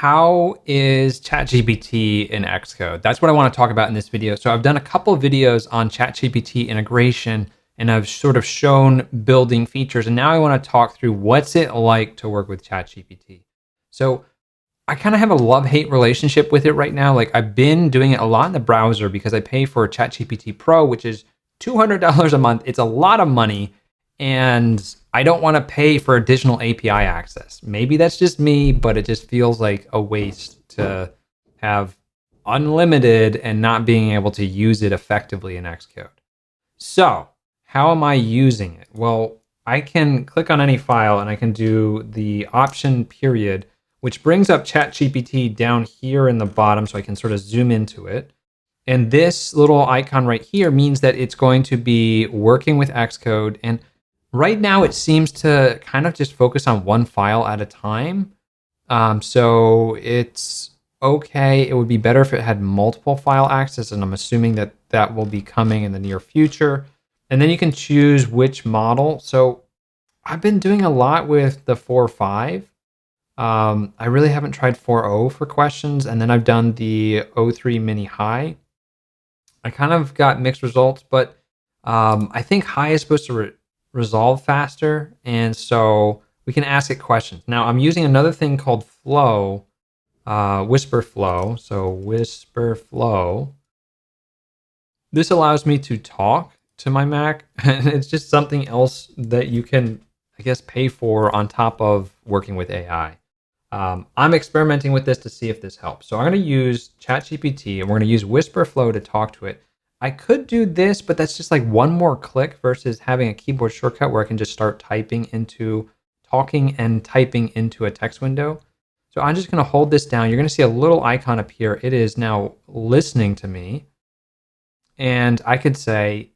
how is ChatGPT in Xcode? That's what I want to talk about in this video. So I've done a couple of videos on ChatGPT integration, and I've sort of shown building features. And now I want to talk through what's it like to work with ChatGPT. So I kind of have a love-hate relationship with it right now. Like, I've been doing it a lot in the browser because I pay for ChatGPT Pro, which is $200 a month. It's a lot of money, and I don't want to pay for additional API access. Maybe that's just me, but it just feels like a waste to have unlimited and not being able to use it effectively in Xcode. So how am I using it? Well, I can click on any file and I can do the option period, which brings up ChatGPT down here in the bottom, so I can sort of zoom into it. And this little icon right here means that it's going to be working with Xcode. And right now it seems to kind of just focus on one file at a time. So it's okay. It would be better if it had multiple file access, and I'm assuming that that will be coming in the near future. And then you can choose which model. So I've been doing a lot with the 4.5. I really haven't tried 4.0 for questions, and then I've done the 03 mini high. I kind of got mixed results, but I think high is supposed to resolve faster, and so we can ask it questions. Now I'm using another thing called Flow, Whisper Flow. So Whisper Flow. This allows me to talk to my Mac, and it's just something else that you can, I guess, pay for on top of working with AI. I'm experimenting with this to see if this helps. So I'm going to use ChatGPT, and we're going to use Whisper Flow to talk to it. I could do this, but that's just like one more click versus having a keyboard shortcut where I can just start talking and typing into a text window. So I'm just going to hold this down. You're going to see a little icon appear. It is now listening to me. And I could say,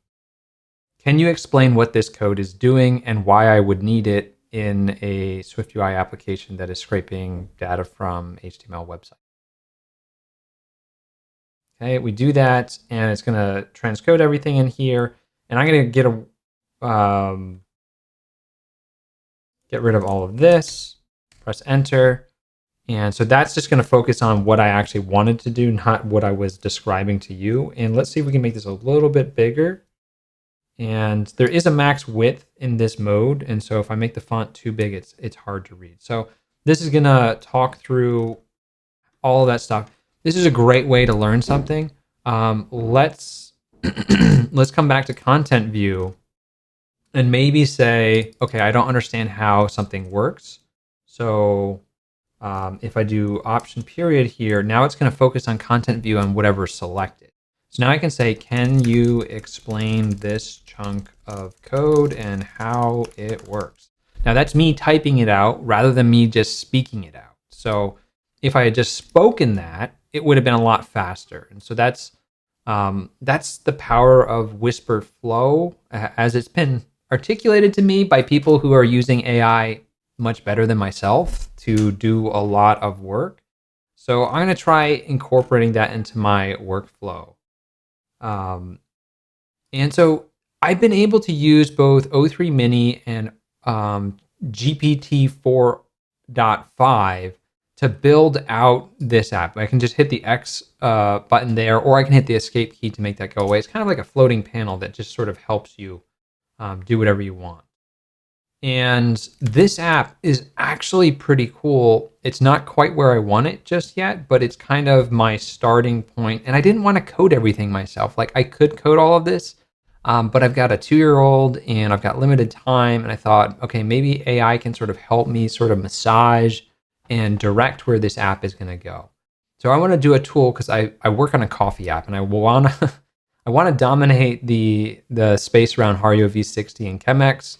can you explain what this code is doing and why I would need it in a SwiftUI application that is scraping data from HTML website? Okay, we do that, and it's going to transcode everything in here. And I'm going to get rid of all of this, press enter. And so that's just going to focus on what I actually wanted to do, not what I was describing to you. And let's see if we can make this a little bit bigger. And there is a max width in this mode. And so if I make the font too big, it's hard to read. So this is going to talk through all of that stuff. This is a great way to learn something. Let's come back to content view and maybe say, okay, I don't understand how something works. So if I do option period here, now it's going to focus on content view and whatever is selected. So now I can say, can you explain this chunk of code and how it works? Now that's me typing it out rather than me just speaking it out. So if I had just spoken that, it would have been a lot faster. And so that's the power of Whisper Flow as it's been articulated to me by people who are using AI much better than myself to do a lot of work. So I'm going to try incorporating that into my workflow. And so I've been able to use both 03 mini and GPT 4.5 to build out this app. I can just hit the X button there, or I can hit the escape key to make that go away. It's kind of like a floating panel that just sort of helps you do whatever you want. And this app is actually pretty cool. It's not quite where I want it just yet, but it's kind of my starting point. And I didn't want to code everything myself. Like, I could code all of this, but I've got a 2-year-old and I've got limited time. And I thought, okay, maybe AI can sort of help me sort of massage and direct where this app is going to go. So I want to do a tool because I work on a coffee app, and I want to dominate the space around Hario V60 and Chemex.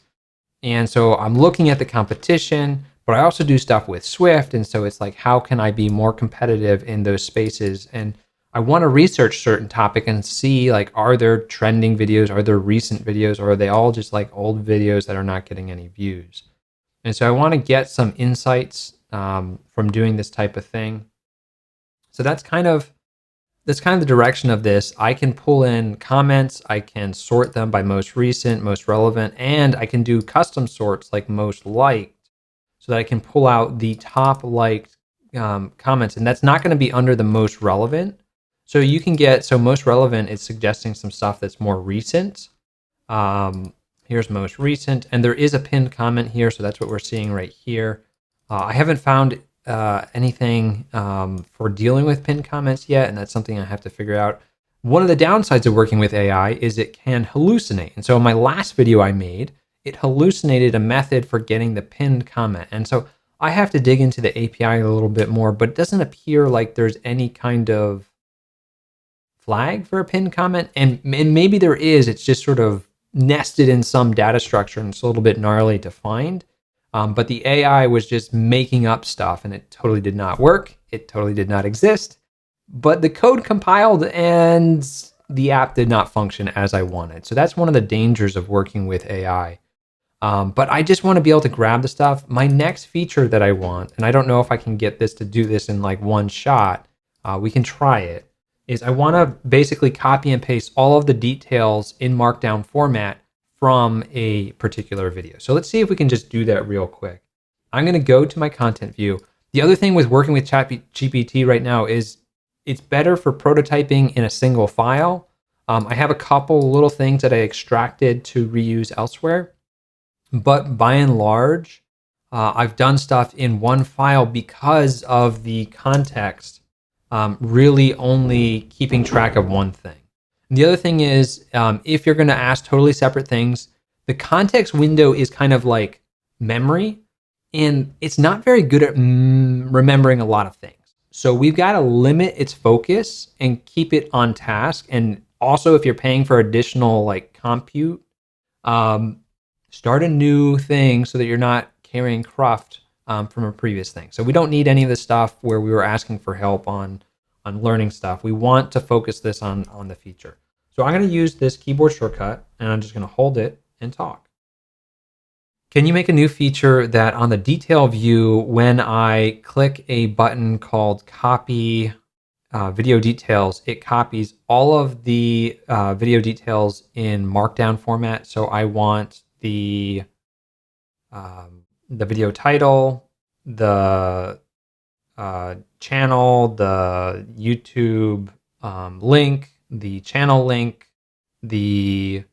And so I'm looking at the competition, but I also do stuff with Swift. And so it's like, how can I be more competitive in those spaces? And I want to research certain topic and see, like, are there trending videos? Are there recent videos? Or are they all just like old videos that are not getting any views? And so I want to get some insights from doing this type of thing. So that's kind of the direction of this. I can pull in comments, I can sort them by most recent, most relevant, and I can do custom sorts like most liked, so that I can pull out the top liked comments, and that's not going to be under the most relevant. So you can get, so most relevant is suggesting some stuff that's more recent. Here's most recent, and there is a pinned comment here, so that's what we're seeing right here. I haven't found anything for dealing with pinned comments yet, and that's something I have to figure out. One of the downsides of working with AI is it can hallucinate. And so in my last video I made, it hallucinated a method for getting the pinned comment. And so I have to dig into the API a little bit more, but it doesn't appear like there's any kind of flag for a pinned comment. And maybe there is, it's just sort of nested in some data structure and it's a little bit gnarly to find. But the AI was just making up stuff and it totally did not work. It totally did not exist. But the code compiled and the app did not function as I wanted. So that's one of the dangers of working with AI. But I just want to be able to grab the stuff. My next feature that I want, and I don't know if I can get this to do this in like one shot, we can try it, is I want to basically copy and paste all of the details in Markdown format from a particular video. So let's see if we can just do that real quick. I'm going to go to my content view. The other thing with working with ChatGPT right now is it's better for prototyping in a single file. I have a couple little things that I extracted to reuse elsewhere, but by and large, I've done stuff in one file because of the context really only keeping track of one thing. And the other thing is, if you're going to ask totally separate things, the context window is kind of like memory, and it's not very good at remembering a lot of things. So we've got to limit its focus and keep it on task. And also, if you're paying for additional like compute, start a new thing so that you're not carrying cruft from a previous thing. So we don't need any of the stuff where we were asking for help on learning stuff. We want to focus this on the feature. So I'm going to use this keyboard shortcut and I'm just going to hold it and talk. Can you make a new feature that on the detail view, when I click a button called copy video details, it copies all of the video details in Markdown format. So I want the video title, the channel, the YouTube link, the channel link, the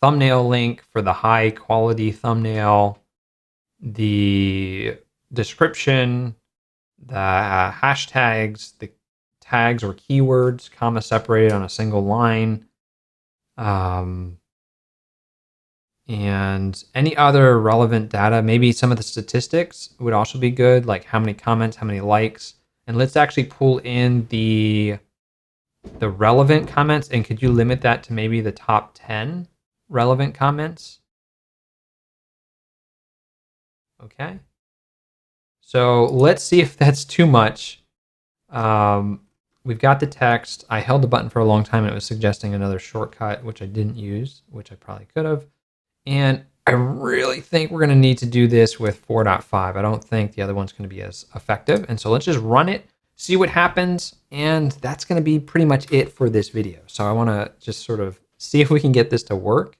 thumbnail link for the high quality thumbnail, the description, the hashtags, the tags or keywords, comma separated on a single line, and any other relevant data. Maybe some of the statistics would also be good, like how many comments, how many likes. And let's actually pull in the relevant comments. And could you limit that to maybe the top 10 relevant comments? Okay. So let's see if that's too much. We've got the text. I held the button for a long time and it was suggesting another shortcut, which I didn't use, which I probably could have. And I really think we're going to need to do this with 4.5. I don't think the other one's going to be as effective. And so let's just run it, see what happens. And that's going to be pretty much it for this video. So I want to just sort of see if we can get this to work,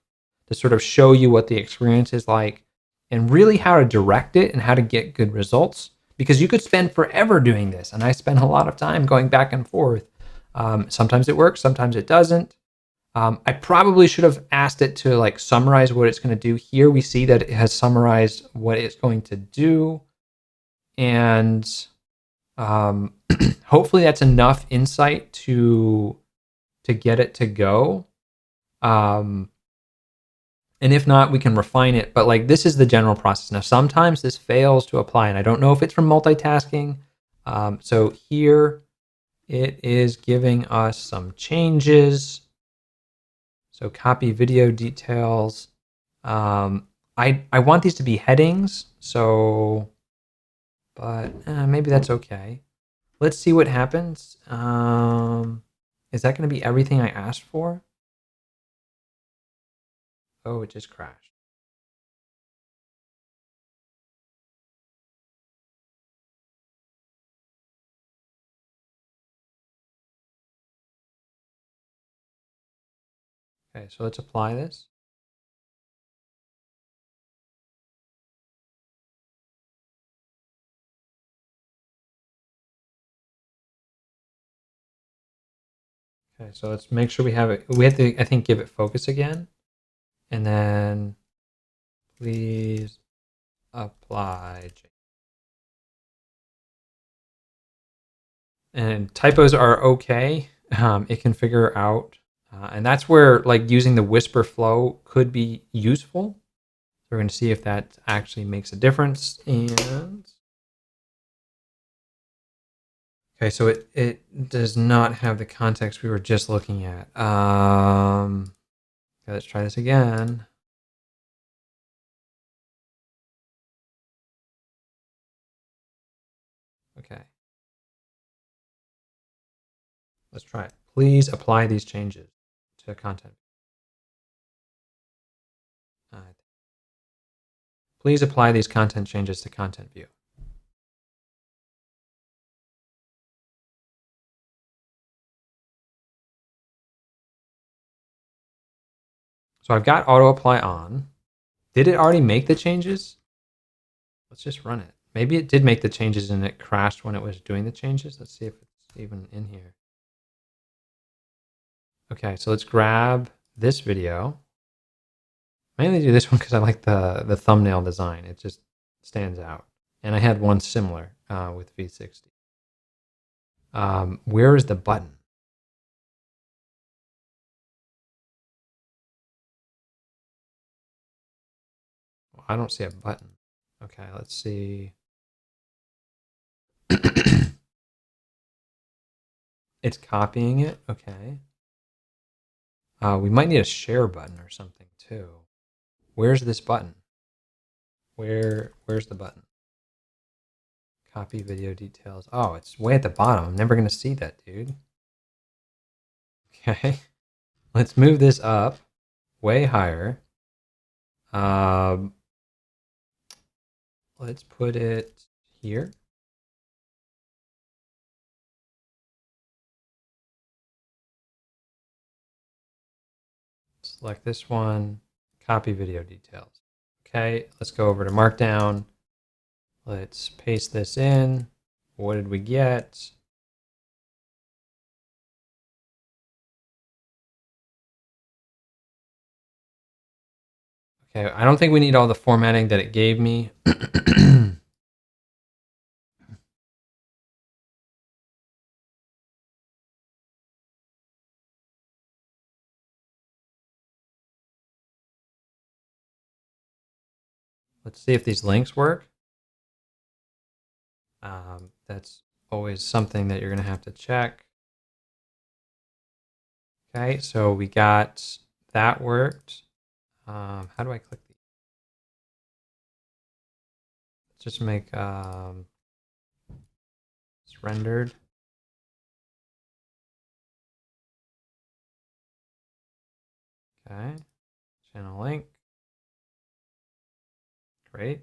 to sort of show you what the experience is like and really how to direct it and how to get good results. Because you could spend forever doing this. And I spend a lot of time going back and forth. Sometimes it works, sometimes it doesn't. I probably should have asked it to like summarize what it's going to do. Here we see that it has summarized what it's going to do. And hopefully that's enough insight to get it to go. And if not, we can refine it. But like this is the general process. Now, sometimes this fails to apply, and I don't know if it's from multitasking. So here it is giving us some changes. So copy video details. I want these to be headings. So, but maybe that's okay. Let's see what happens. Is that going to be everything I asked for? Oh, it just crashed. Okay, so let's apply this. Okay, so let's make sure we have it. We have to, I think, give it focus again. And then please apply. And typos are okay. It can figure out. And that's where like using the whisper flow could be useful. So we're going to see if that actually makes a difference. And okay, so it does not have the context we were just looking at. Let's try this again. Okay. Let's try it. Please apply these changes to content. Please apply these content changes to content view. So I've got auto apply on. Did it already make the changes? Let's just run it. Maybe it did make the changes and it crashed when it was doing the changes. Let's see if it's even in here. Okay, so let's grab this video. Mainly do this one because I like the thumbnail design. It just stands out. And I had one similar with V60. Where is the button? Well, I don't see a button. Okay, let's see. It's copying it. Okay. We might need a share button or something too. Where's this button? Where's the button? Copy video details. Oh, it's way at the bottom. I'm never going to see that, dude. Okay. Let's move this up way higher. Let's put it here. Select this one, copy video details. Okay, let's go over to Markdown. Let's paste this in. What did we get? Okay, I don't think we need all the formatting that it gave me. Let's see if these links work. That's always something that you're going to have to check. Okay, so we got that worked. How do I click these? Let's just make it's rendered. Okay, channel link. Great.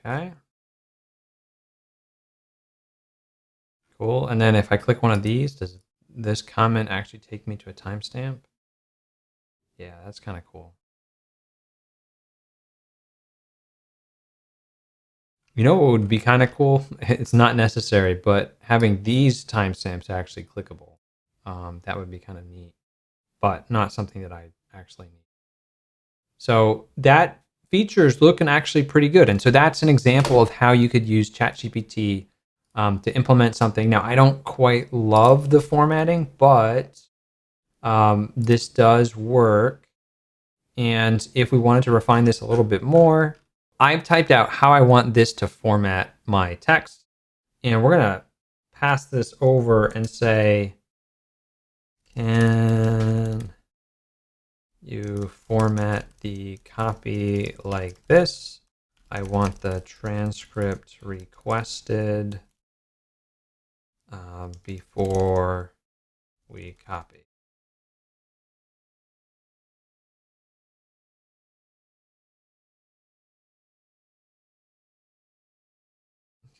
Okay. Cool. And then if I click one of these, does this comment actually take me to a timestamp? Yeah, that's kind of cool. You know what would be kind of cool? It's not necessary, but having these timestamps actually clickable. That would be kind of neat, but not something that I actually need. So that feature is looking actually pretty good. And so that's an example of how you could use ChatGPT to implement something. Now, I don't quite love the formatting, but this does work. And if we wanted to refine this a little bit more, I've typed out how I want this to format my text. And we're going to pass this over and say, can you format the copy like this? I want the transcript requested before we copy.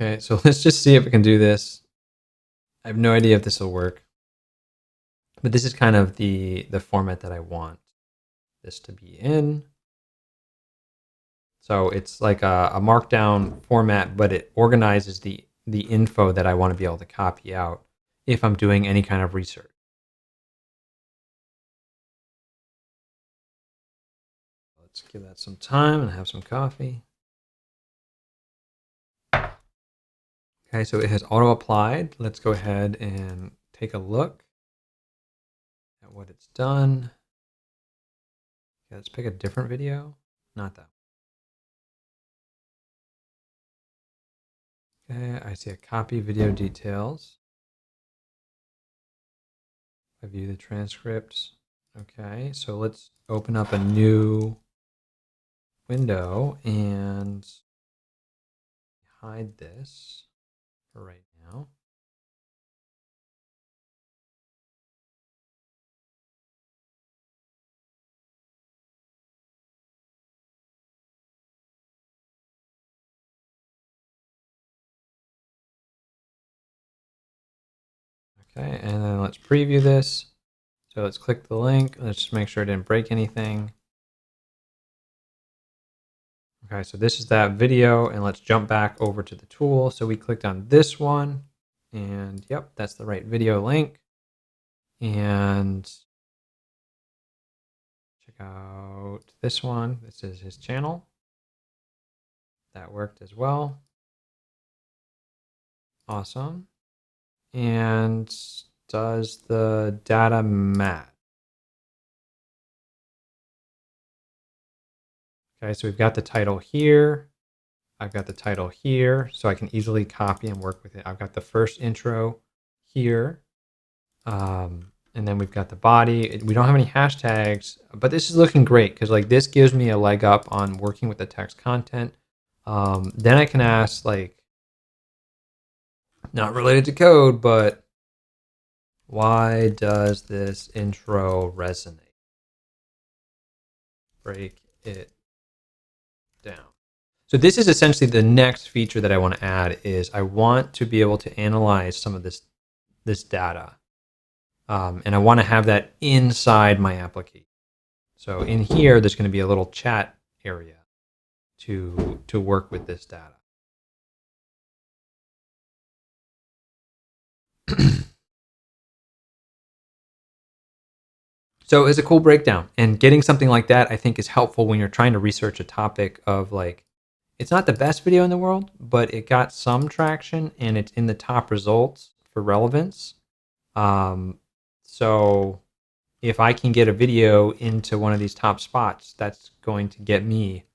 Okay, so let's just see if we can do this. I have no idea if this will work, but this is kind of the format that I want this to be in. So it's like a markdown format, but it organizes the info that I want to be able to copy out if I'm doing any kind of research. Let's give that some time and have some coffee. Okay, so it has auto applied. Let's go ahead and take a look at what it's done. Okay, let's pick a different video. Not that. Okay, I see a copy video details. I view the transcripts. Okay, so let's open up a new window and hide this for right now. Okay, and then let's preview this. So let's click the link. Let's just make sure it didn't break anything. Okay, so this is that video, and let's jump back over to the tool. So we clicked on this one, and yep, that's the right video link. And check out this one. This is his channel. That worked as well. Awesome. And does the data match? Okay, so we've got the title here. I've got the title here, so I can easily copy and work with it. I've got the first intro here. And then we've got the body. We don't have any hashtags, but this is looking great because like this gives me a leg up on working with the text content. Then I can ask like, not related to code, but why does this intro resonate? Break it down. So this is essentially the next feature that I want to add is I want to be able to analyze some of this data. And I want to have that inside my application. So in here, there's going to be a little chat area to work with this data. So it's a cool breakdown, and getting something like that I think is helpful when you're trying to research a topic of like, it's not the best video in the world, but it got some traction and it's in the top results for relevance. So if I can get a video into one of these top spots, that's going to get me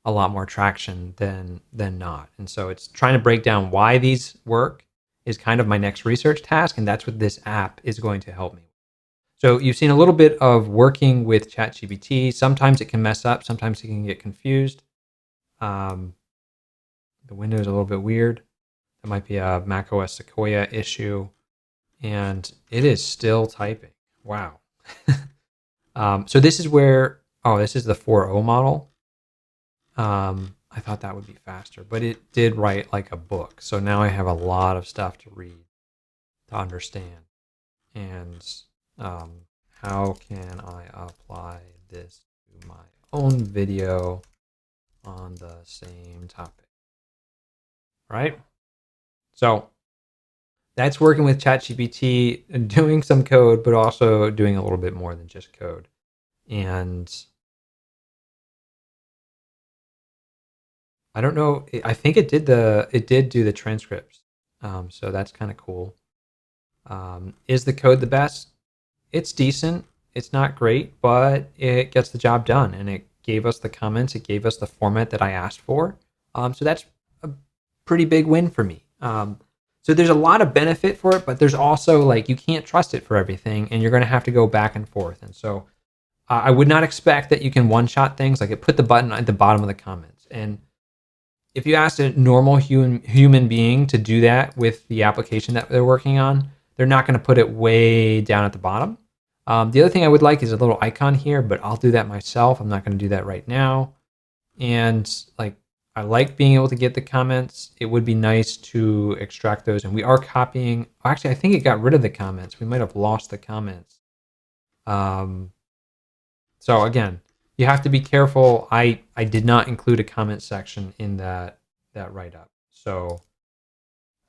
a lot more traction than not. And so it's trying to break down why these work is kind of my next research task, and that's what this app is going to help me. So you've seen a little bit of working with ChatGPT. Sometimes it can mess up. Sometimes it can get confused. The window is a little bit weird. That might be a macOS Sequoia issue. And it is still typing. Wow. So this is where, this is the 4.0 model. I thought that would be faster, but it did write like a book. So now I have a lot of stuff to read, to understand. And how can I apply this to my own video on the same topic? Right? So that's working with ChatGPT, doing some code, but also doing a little bit more than just code. And I don't know. I think it did do the transcripts. So that's kind of cool. Is the code the best? It's decent. It's not great, but it gets the job done, and it gave us the comments. It gave us the format that I asked for. So that's a pretty big win for me. So there's a lot of benefit for it, but there's also like you can't trust it for everything, and you're going to have to go back and forth. And so I would not expect that you can one-shot things. Like it put the button at the bottom of the comments, and if you asked a normal human being to do that with the application that they're working on, they're not going to put it way down at the bottom. The other thing I would like is a little icon here, but I'll do that myself. I'm not going to do that right now. And like, I like being able to get the comments. It would be nice to extract those. And we are copying. Actually, I think it got rid of the comments. We might have lost the comments. So again, you have to be careful. I did not include a comment section in that write-up. So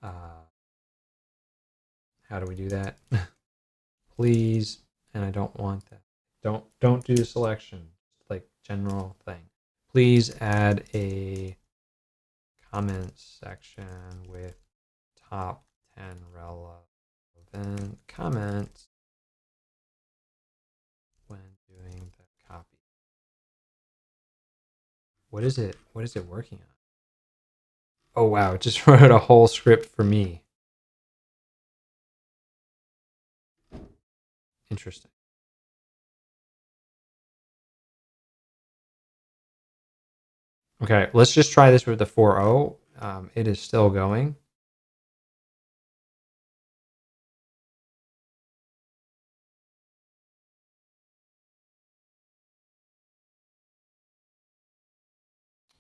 how do we do that? Please, and I don't want that. Don't do selection, like general thing. Please add a comment section with top 10 relevant comments when doing the copy. What is it working on? Oh wow, it just wrote a whole script for me. Interesting. Okay, let's just try this with the 4.0. It is still going.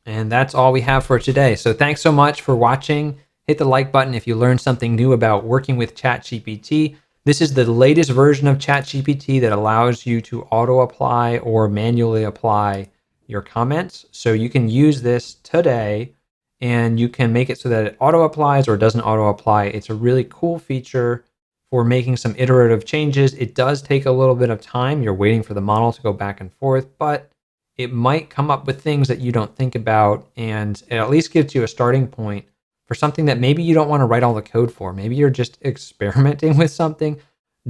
And that's all we have for today. So thanks so much for watching. Hit the like button if you learned something new about working with ChatGPT. This is the latest version of ChatGPT that allows you to auto apply or manually apply your comments. So you can use this today and you can make it so that it auto applies or doesn't auto apply. It's a really cool feature for making some iterative changes. It does take a little bit of time. You're waiting for the model to go back and forth, but it might come up with things that you don't think about, and it at least gives you a starting point for something that maybe you don't want to write all the code for. Maybe you're just experimenting with something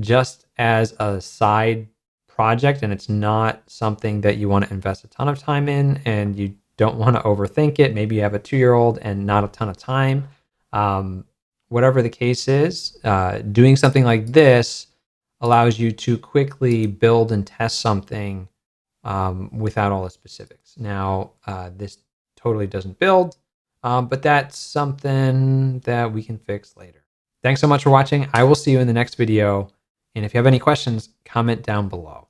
just as a side project, and it's not something that you want to invest a ton of time in, and you don't want to overthink it. Maybe you have a 2-year-old and not a ton of time. Whatever the case is, doing something like this allows you to quickly build and test something without all the specifics. Now, this totally doesn't build, but that's something that we can fix later. Thanks so much for watching. I will see you in the next video. And if you have any questions, comment down below.